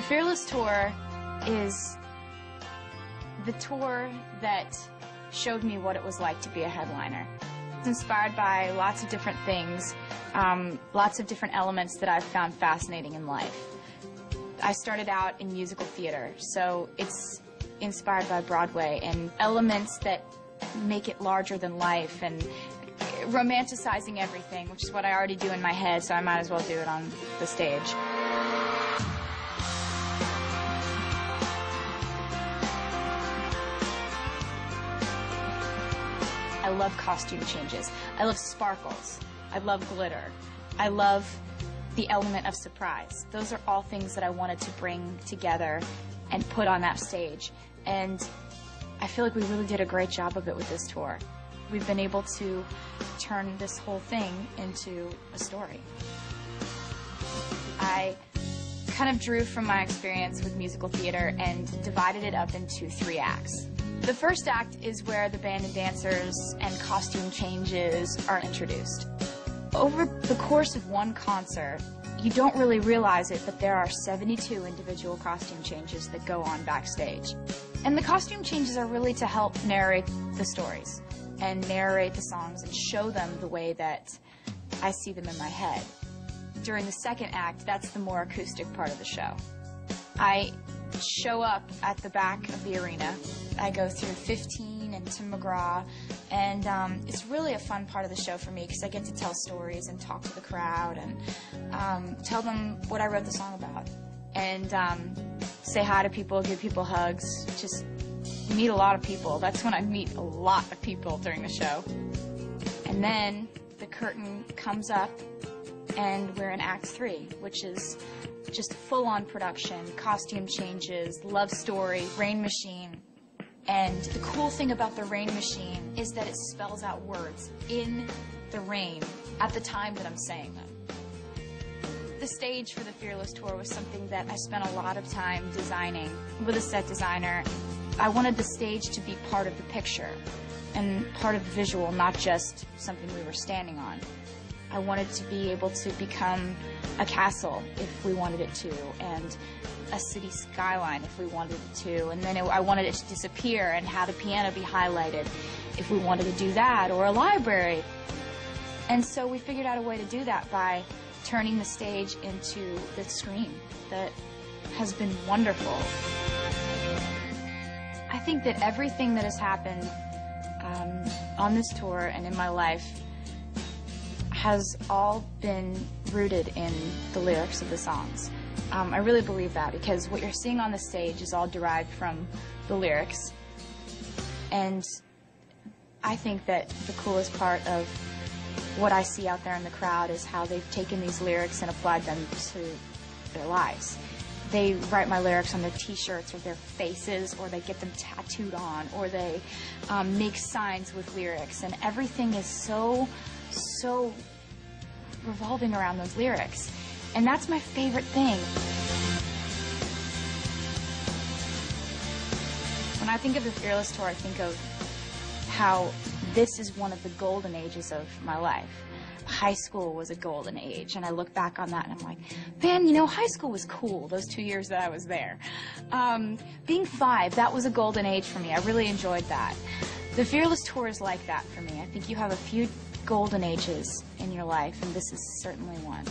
The Fearless Tour is the tour that showed me what it was like to be a headliner. It's inspired by lots of different things, lots of different elements that I've found fascinating in life. I started out in musical theater, so it's inspired by Broadway and elements that make it larger than life and romanticizing everything, which is what I already do in my head, so I might as well do it on the stage. I love costume changes. I love sparkles. I love glitter. I love the element of surprise. Those are all things that I wanted to bring together and put on that stage. And I feel like we really did a great job of it with this tour. We've been able to turn this whole thing into a story. I kind of drew from my experience with musical theater and divided it up into 3 acts. The first act is where the band and dancers and costume changes are introduced. Over the course of one concert, you don't really realize it, but there are 72 individual costume changes that go on backstage. And the costume changes are really to help narrate the stories and narrate the songs and show them the way that I see them in my head. During the second act, that's the more acoustic part of the show. I show up at the back of the arena. I go through 15 and Tim McGraw, and it's really a fun part of the show for me because I get to tell stories and talk to the crowd and tell them what I wrote the song about, and say hi to people, give people hugs, just meet a lot of people. That's when I meet a lot of people during the show. And then the curtain comes up and we're in Act 3, which is just full-on production, costume changes, love story, rain machine. And the cool thing about the rain machine is that it spells out words in the rain at the time that I'm saying them. The stage for the Fearless Tour was something that I spent a lot of time designing with a set designer. I wanted the stage to be part of the picture and part of the visual, not just something we were standing on. I wanted to be able to become a castle if we wanted it to, and a city skyline if we wanted it to, and then I wanted it to disappear and have the piano be highlighted if we wanted to do that, or a library. And so we figured out a way to do that by turning the stage into the screen that has been wonderful. I think that everything that has happened on this tour and in my life has all been rooted in the lyrics of the songs. I really believe that because what you're seeing on the stage is all derived from the lyrics. And I think that the coolest part of what I see out there in the crowd is how they've taken these lyrics and applied them to their lives. They write my lyrics on their t-shirts or their faces, or they get them tattooed on, or they make signs with lyrics, and everything is so revolving around those lyrics. And that's my favorite thing. When I think of the Fearless Tour, I think of how this is one of the golden ages of my life. High school was a golden age, and I look back on that and I'm like, man, you know, high school was cool, those 2 years that I was there. Being 5, that was a golden age for me. I really enjoyed that. The Fearless Tour is like that for me. I think you have a few golden ages in your life, and this is certainly one.